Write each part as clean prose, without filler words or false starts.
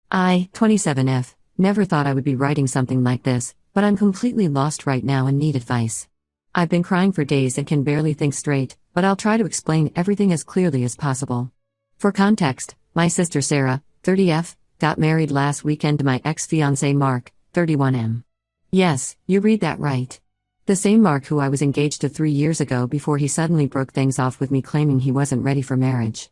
I, 27F, never thought I would be writing something like this, but I'm completely lost right now and need advice. I've been crying for days and can barely think straight, but I'll try to explain everything as clearly as possible. For context, my sister Sarah, 30F, got married last weekend to my ex-fiancé Mark, 31M. Yes, you read that right. The same Mark who I was engaged to 3 years ago before he suddenly broke things off with me claiming he wasn't ready for marriage.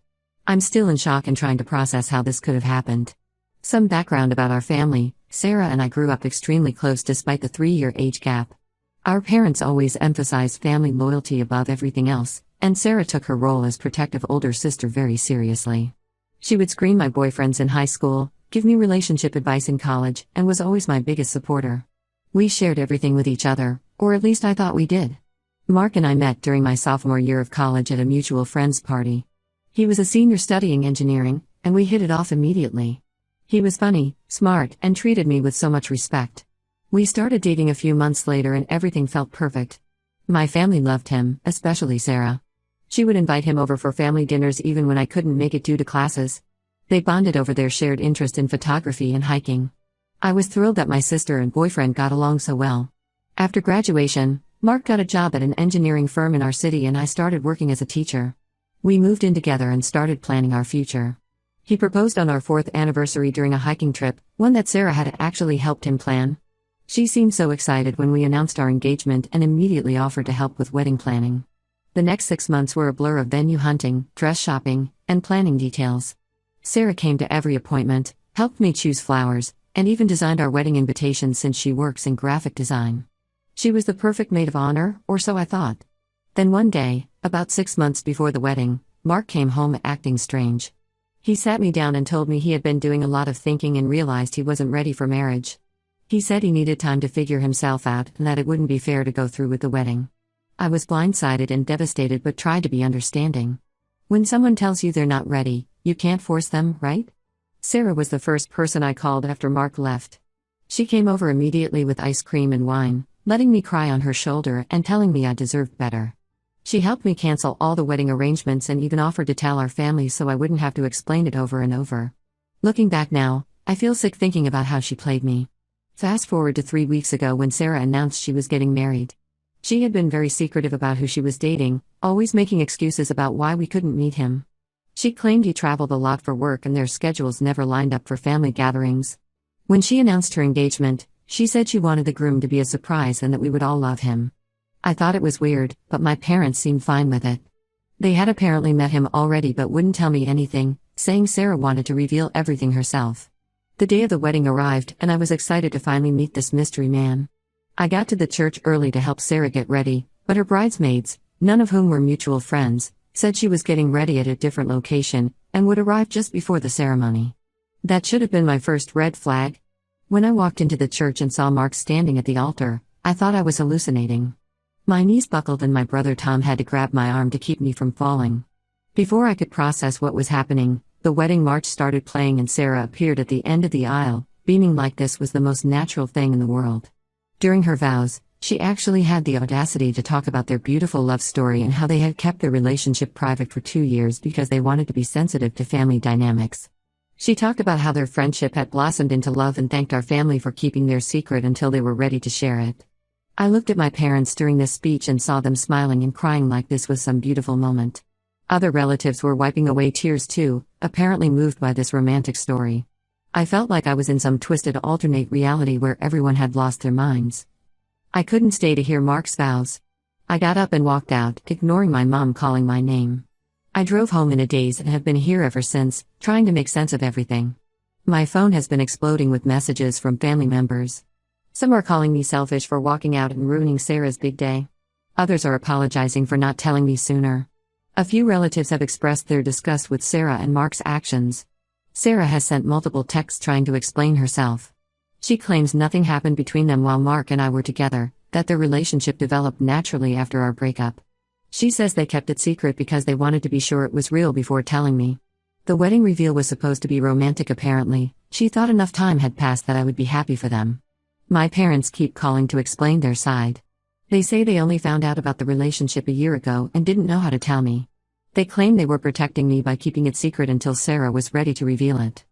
I'm still in shock and trying to process how this could have happened. Some background about our family: Sarah and I grew up extremely close despite the 3-year age gap. Our parents always emphasized family loyalty above everything else, and Sarah took her role as protective older sister very seriously. She would screen my boyfriends in high school, give me relationship advice in college, and was always my biggest supporter. We shared everything with each other, or at least I thought we did. Mark and I met during my sophomore year of college at a mutual friends party. He was a senior studying engineering, and we hit it off immediately. He was funny, smart, and treated me with so much respect. We started dating a few months later and everything felt perfect. My family loved him, especially Sarah. She would invite him over for family dinners even when I couldn't make it due to classes. They bonded over their shared interest in photography and hiking. I was thrilled that my sister and boyfriend got along so well. After graduation, Mark got a job at an engineering firm in our city and I started working as a teacher. We moved in together and started planning our future. He proposed on our 4th anniversary during a hiking trip, one that Sarah had actually helped him plan. She seemed so excited when we announced our engagement and immediately offered to help with wedding planning. The next 6 months were a blur of venue hunting, dress shopping, and planning details. Sarah came to every appointment, helped me choose flowers, and even designed our wedding invitations since she works in graphic design. She was the perfect maid of honor, or so I thought. Then one day, about 6 months before the wedding, Mark came home acting strange. He sat me down and told me he had been doing a lot of thinking and realized he wasn't ready for marriage. He said he needed time to figure himself out and that it wouldn't be fair to go through with the wedding. I was blindsided and devastated but tried to be understanding. When someone tells you they're not ready, you can't force them, right? Sarah was the first person I called after Mark left. She came over immediately with ice cream and wine, letting me cry on her shoulder and telling me I deserved better. She helped me cancel all the wedding arrangements and even offered to tell our family so I wouldn't have to explain it over and over. Looking back now, I feel sick thinking about how she played me. Fast forward to 3 weeks ago when Sarah announced she was getting married. She had been very secretive about who she was dating, always making excuses about why we couldn't meet him. She claimed he traveled a lot for work and their schedules never lined up for family gatherings. When she announced her engagement, she said she wanted the groom to be a surprise and that we would all love him. I thought it was weird, but my parents seemed fine with it. They had apparently met him already but wouldn't tell me anything, saying Sarah wanted to reveal everything herself. The day of the wedding arrived and I was excited to finally meet this mystery man. I got to the church early to help Sarah get ready, but her bridesmaids, none of whom were mutual friends, said she was getting ready at a different location and would arrive just before the ceremony. That should have been my first red flag. When I walked into the church and saw Mark standing at the altar, I thought I was hallucinating. My knees buckled and my brother Tom had to grab my arm to keep me from falling. Before I could process what was happening, the wedding march started playing and Sarah appeared at the end of the aisle, beaming like this was the most natural thing in the world. During her vows, she actually had the audacity to talk about their beautiful love story and how they had kept their relationship private for 2 years because they wanted to be sensitive to family dynamics. She talked about how their friendship had blossomed into love and thanked our family for keeping their secret until they were ready to share it. I looked at my parents during this speech and saw them smiling and crying like this was some beautiful moment. Other relatives were wiping away tears too, apparently moved by this romantic story. I felt like I was in some twisted alternate reality where everyone had lost their minds. I couldn't stay to hear Mark's vows. I got up and walked out, ignoring my mom calling my name. I drove home in a daze and have been here ever since, trying to make sense of everything. My phone has been exploding with messages from family members. Some are calling me selfish for walking out and ruining Sarah's big day. Others are apologizing for not telling me sooner. A few relatives have expressed their disgust with Sarah and Mark's actions. Sarah has sent multiple texts trying to explain herself. She claims nothing happened between them while Mark and I were together, that their relationship developed naturally after our breakup. She says they kept it secret because they wanted to be sure it was real before telling me. The wedding reveal was supposed to be romantic apparently. She thought enough time had passed that I would be happy for them. My parents keep calling to explain their side. They say they only found out about the relationship a year ago and didn't know how to tell me. They claim they were protecting me by keeping it secret until Sarah was ready to reveal it.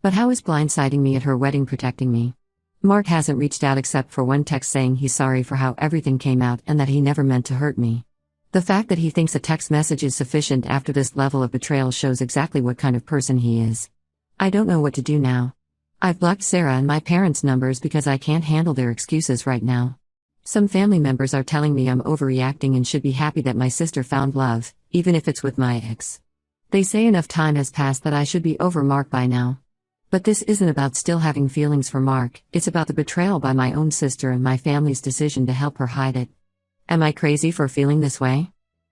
But how is blindsiding me at her wedding protecting me? Mark hasn't reached out except for one text saying he's sorry for how everything came out and that he never meant to hurt me. The fact that he thinks a text message is sufficient after this level of betrayal shows exactly what kind of person he is. I don't know what to do now. I've blocked Sarah and my parents' numbers because I can't handle their excuses right now. Some family members are telling me I'm overreacting and should be happy that my sister found love, even if it's with my ex. They say enough time has passed that I should be over Mark by now. But this isn't about still having feelings for Mark, it's about the betrayal by my own sister and my family's decision to help her hide it. Am I crazy for feeling this way?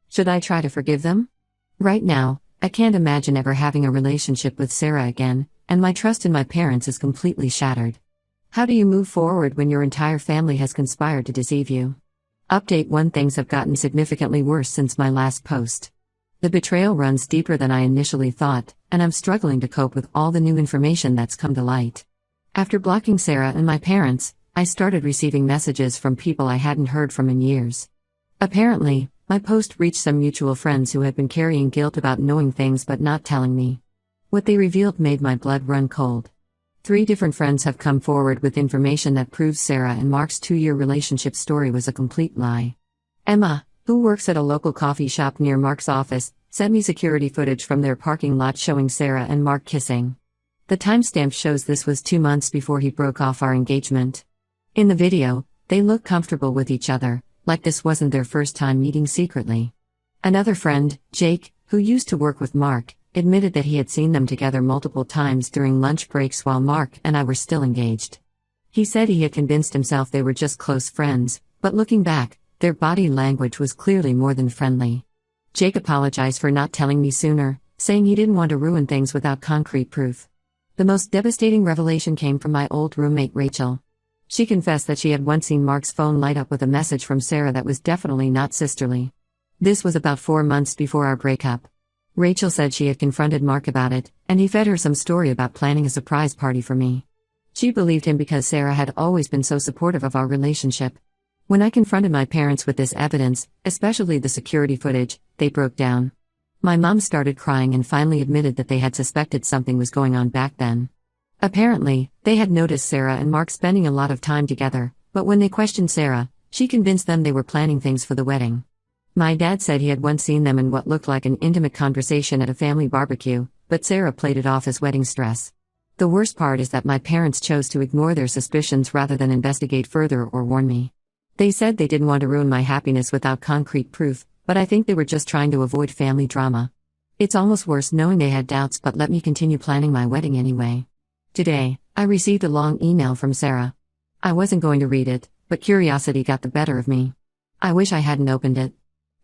Should I try to forgive them? Right now, I can't imagine ever having a relationship with Sarah again, and my trust in my parents is completely shattered. How do you move forward when your entire family has conspired to deceive you? Update 1: Things have gotten significantly worse since my last post. The betrayal runs deeper than I initially thought, and I'm struggling to cope with all the new information that's come to light. After blocking Sarah and my parents, I started receiving messages from people I hadn't heard from in years. Apparently, my post reached some mutual friends who had been carrying guilt about knowing things but not telling me. What they revealed made my blood run cold. 3 different friends have come forward with information that proves Sarah and Mark's 2-year relationship story was a complete lie. Emma, who works at a local coffee shop near Mark's office, sent me security footage from their parking lot showing Sarah and Mark kissing. The timestamp shows this was 2 months before he broke off our engagement. In the video, they look comfortable with each other, like this wasn't their first time meeting secretly. Another friend, Jake, who used to work with Mark, admitted that he had seen them together multiple times during lunch breaks while Mark and I were still engaged. He said he had convinced himself they were just close friends, but looking back, their body language was clearly more than friendly. Jake apologized for not telling me sooner, saying he didn't want to ruin things without concrete proof. The most devastating revelation came from my old roommate Rachel. She confessed that she had once seen Mark's phone light up with a message from Sarah that was definitely not sisterly. This was about 4 months before our breakup. Rachel said she had confronted Mark about it, and he fed her some story about planning a surprise party for me. She believed him because Sarah had always been so supportive of our relationship. When I confronted my parents with this evidence, especially the security footage, they broke down. My mom started crying and finally admitted that they had suspected something was going on back then. Apparently, they had noticed Sarah and Mark spending a lot of time together, but when they questioned Sarah, she convinced them they were planning things for the wedding. My dad said he had once seen them in what looked like an intimate conversation at a family barbecue, but Sarah played it off as wedding stress. The worst part is that my parents chose to ignore their suspicions rather than investigate further or warn me. They said they didn't want to ruin my happiness without concrete proof, but I think they were just trying to avoid family drama. It's almost worse knowing they had doubts but let me continue planning my wedding anyway. Today, I received a long email from Sarah. I wasn't going to read it, but curiosity got the better of me. I wish I hadn't opened it.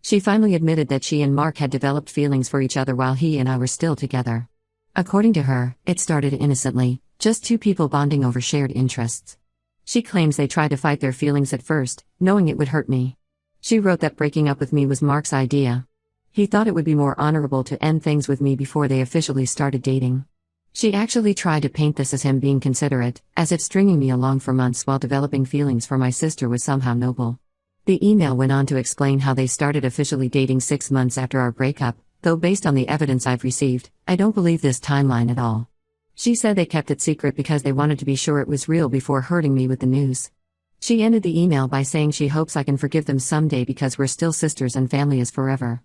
She finally admitted that she and Mark had developed feelings for each other while he and I were still together. According to her, it started innocently, just 2 people bonding over shared interests. She claims they tried to fight their feelings at first, knowing it would hurt me. She wrote that breaking up with me was Mark's idea. He thought it would be more honorable to end things with me before they officially started dating. She actually tried to paint this as him being considerate, as if stringing me along for months while developing feelings for my sister was somehow noble. The email went on to explain how they started officially dating 6 months after our breakup, though based on the evidence I've received, I don't believe this timeline at all. She said they kept it secret because they wanted to be sure it was real before hurting me with the news. She ended the email by saying she hopes I can forgive them someday because we're still sisters and family is forever.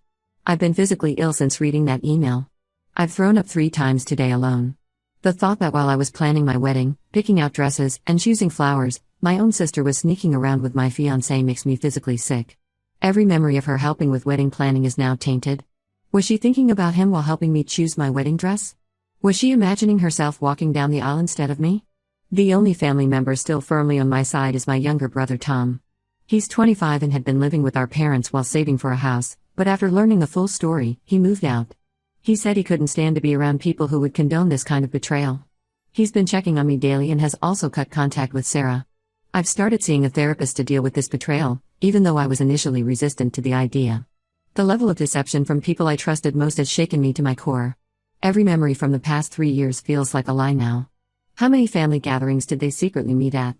I've been physically ill since reading that email. I've thrown up 3 times today alone. The thought that while I was planning my wedding, picking out dresses, and choosing flowers, my own sister was sneaking around with my fiancé makes me physically sick. Every memory of her helping with wedding planning is now tainted. Was she thinking about him while helping me choose my wedding dress? Was she imagining herself walking down the aisle instead of me? The only family member still firmly on my side is my younger brother Tom. He's 25 and had been living with our parents while saving for a house, but after learning the full story, he moved out. He said he couldn't stand to be around people who would condone this kind of betrayal. He's been checking on me daily and has also cut contact with Sarah. I've started seeing a therapist to deal with this betrayal, even though I was initially resistant to the idea. The level of deception from people I trusted most has shaken me to my core. Every memory from the past 3 years feels like a lie now. How many family gatherings did they secretly meet at?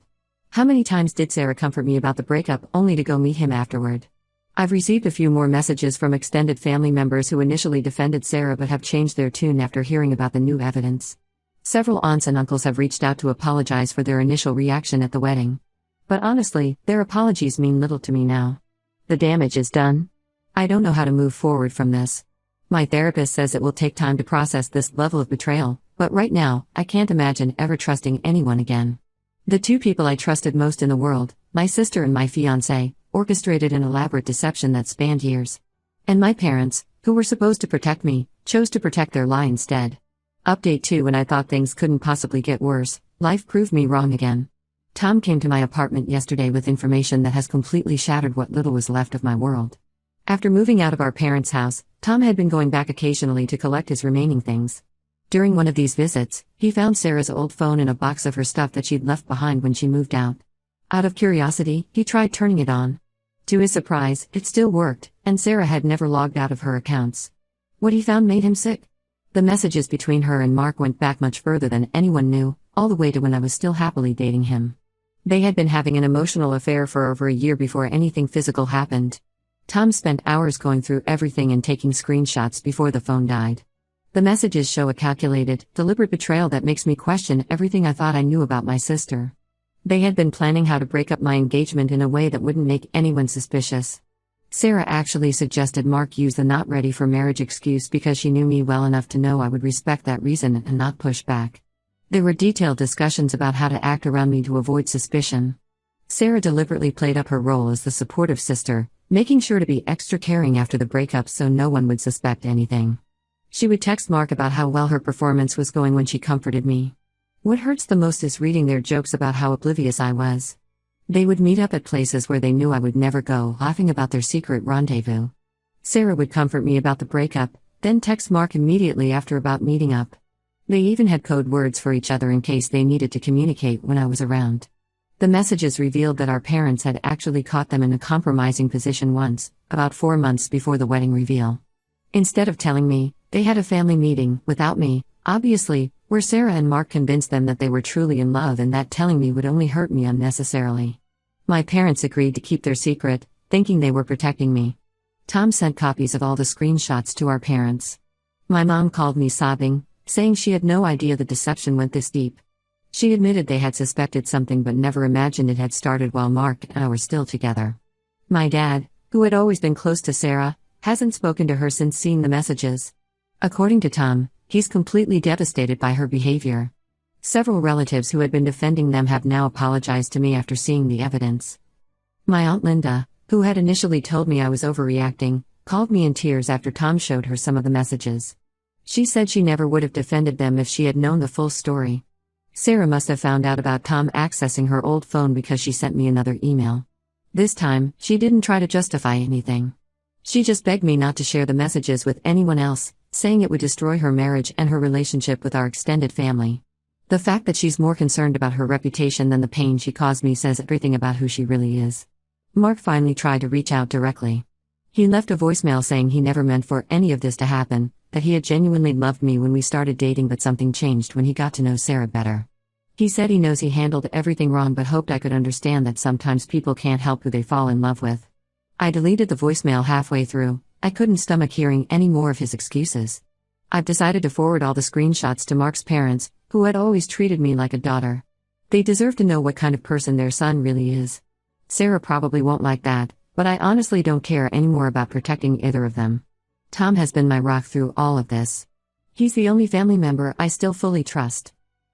How many times did Sarah comfort me about the breakup only to go meet him afterward? I've received a few more messages from extended family members who initially defended Sarah but have changed their tune after hearing about the new evidence. Several aunts and uncles have reached out to apologize for their initial reaction at the wedding. But honestly, their apologies mean little to me now. The damage is done. I don't know how to move forward from this. My therapist says it will take time to process this level of betrayal, but right now, I can't imagine ever trusting anyone again. The two people I trusted most in the world, my sister and my fiancé, orchestrated an elaborate deception that spanned years. And my parents, who were supposed to protect me, chose to protect their lie instead. Update 2: When I thought things couldn't possibly get worse, life proved me wrong again. Tom came to my apartment yesterday with information that has completely shattered what little was left of my world. After moving out of our parents' house, Tom had been going back occasionally to collect his remaining things. During one of these visits, he found Sarah's old phone in a box of her stuff that she'd left behind when she moved out. Out of curiosity, he tried turning it on. To his surprise, it still worked, and Sarah had never logged out of her accounts. What he found made him sick. The messages between her and Mark went back much further than anyone knew, all the way to when I was still happily dating him. They had been having an emotional affair for over a year before anything physical happened. Tom spent hours going through everything and taking screenshots before the phone died. The messages show a calculated, deliberate betrayal that makes me question everything I thought I knew about my sister. They had been planning how to break up my engagement in a way that wouldn't make anyone suspicious. Sarah actually suggested Mark use the not ready for marriage excuse because she knew me well enough to know I would respect that reason and not push back. There were detailed discussions about how to act around me to avoid suspicion. Sarah deliberately played up her role as the supportive sister, making sure to be extra caring after the breakup so no one would suspect anything. She would text Mark about how well her performance was going when she comforted me. What hurts the most is reading their jokes about how oblivious I was. They would meet up at places where they knew I would never go, laughing about their secret rendezvous. Sarah would comfort me about the breakup, then text Mark immediately after about meeting up. They even had code words for each other in case they needed to communicate when I was around. The messages revealed that our parents had actually caught them in a compromising position once, about 4 months before the wedding reveal. Instead of telling me, they had a family meeting, without me, obviously, where Sarah and Mark convinced them that they were truly in love and that telling me would only hurt me unnecessarily. My parents agreed to keep their secret, thinking they were protecting me. Tom sent copies of all the screenshots to our parents. My mom called me sobbing, saying she had no idea the deception went this deep. She admitted they had suspected something but never imagined it had started while Mark and I were still together. My dad, who had always been close to Sarah, hasn't spoken to her since seeing the messages. According to Tom, he's completely devastated by her behavior. Several relatives who had been defending them have now apologized to me after seeing the evidence. My Aunt Linda, who had initially told me I was overreacting, called me in tears after Tom showed her some of the messages. She said she never would have defended them if she had known the full story. Sarah must have found out about Tom accessing her old phone because she sent me another email. This time, she didn't try to justify anything. She just begged me not to share the messages with anyone else, saying it would destroy her marriage and her relationship with our extended family. The fact that she's more concerned about her reputation than the pain she caused me says everything about who she really is. Mark finally tried to reach out directly. He left a voicemail saying he never meant for any of this to happen, that he had genuinely loved me when we started dating but something changed when he got to know Sarah better. He said he knows he handled everything wrong but hoped I could understand that sometimes people can't help who they fall in love with. I deleted the voicemail halfway through. I couldn't stomach hearing any more of his excuses. I've decided to forward all the screenshots to Mark's parents, who had always treated me like a daughter. They deserve to know what kind of person their son really is. Sarah probably won't like that, but I honestly don't care anymore about protecting either of them. Tom has been my rock through all of this. He's the only family member I still fully trust.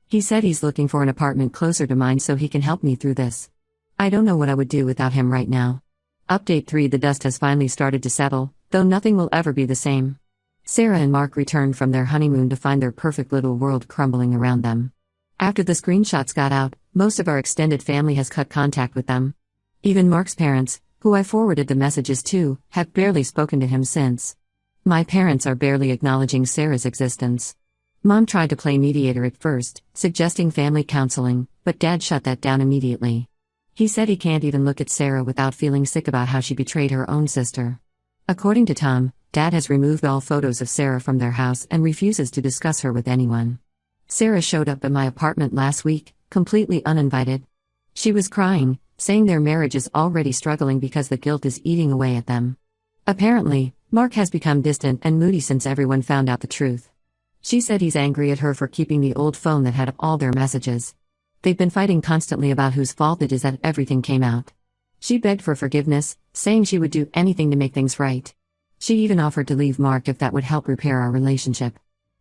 He said he's looking for an apartment closer to mine so he can help me through this. I don't know what I would do without him right now. Update 3: The dust has finally started to settle, though nothing will ever be the same. Sarah and Mark returned from their honeymoon to find their perfect little world crumbling around them. After the screenshots got out, most of our extended family has cut contact with them. Even Mark's parents, who I forwarded the messages to, have barely spoken to him since. My parents are barely acknowledging Sarah's existence. Mom tried to play mediator at first, suggesting family counseling, but Dad shut that down immediately. He said he can't even look at Sarah without feeling sick about how she betrayed her own sister. According to Tom, Dad has removed all photos of Sarah from their house and refuses to discuss her with anyone. Sarah showed up at my apartment last week, completely uninvited. She was crying, saying their marriage is already struggling because the guilt is eating away at them. Apparently, Mark has become distant and moody since everyone found out the truth. She said he's angry at her for keeping the old phone that had all their messages. They've been fighting constantly about whose fault it is that everything came out. She begged for forgiveness, saying she would do anything to make things right. She even offered to leave Mark if that would help repair our relationship.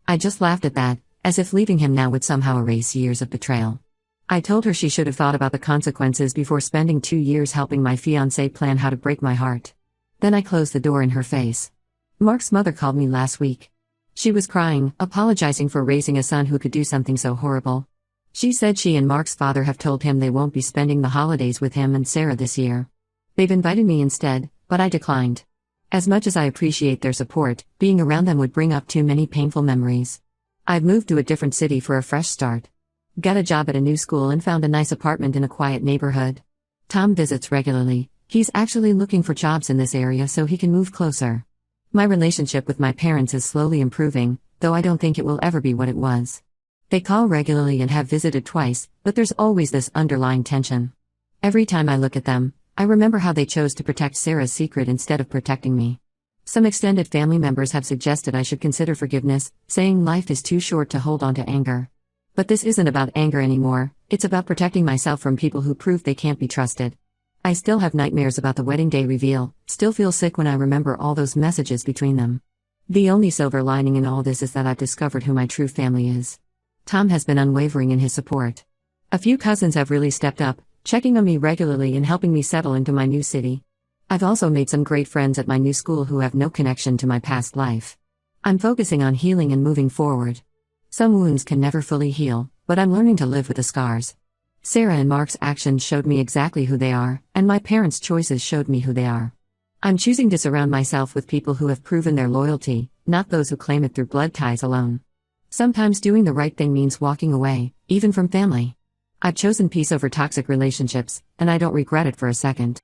I just laughed at that, as if leaving him now would somehow erase years of betrayal. I told her she should have thought about the consequences before spending 2 years helping my fiancé plan how to break my heart. Then I closed the door in her face. Mark's mother called me last week. She was crying, apologizing for raising a son who could do something so horrible. She said she and Mark's father have told him they won't be spending the holidays with him and Sarah this year. They've invited me instead, but I declined. As much as I appreciate their support, being around them would bring up too many painful memories. I've moved to a different city for a fresh start. Got a job at a new school and found a nice apartment in a quiet neighborhood. Tom visits regularly. He's actually looking for jobs in this area so he can move closer. My relationship with my parents is slowly improving, though I don't think it will ever be what it was. They call regularly and have visited twice, but there's always this underlying tension. Every time I look at them, I remember how they chose to protect Sarah's secret instead of protecting me. Some extended family members have suggested I should consider forgiveness, saying life is too short to hold on to anger. But this isn't about anger anymore, it's about protecting myself from people who prove they can't be trusted. I still have nightmares about the wedding day reveal, still feel sick when I remember all those messages between them. The only silver lining in all this is that I've discovered who my true family is. Tom has been unwavering in his support. A few cousins have really stepped up, checking on me regularly and helping me settle into my new city. I've also made some great friends at my new school who have no connection to my past life. I'm focusing on healing and moving forward. Some wounds can never fully heal, but I'm learning to live with the scars. Sarah and Mark's actions showed me exactly who they are, and my parents' choices showed me who they are. I'm choosing to surround myself with people who have proven their loyalty, not those who claim it through blood ties alone. Sometimes doing the right thing means walking away, even from family. I've chosen peace over toxic relationships, and I don't regret it for a second.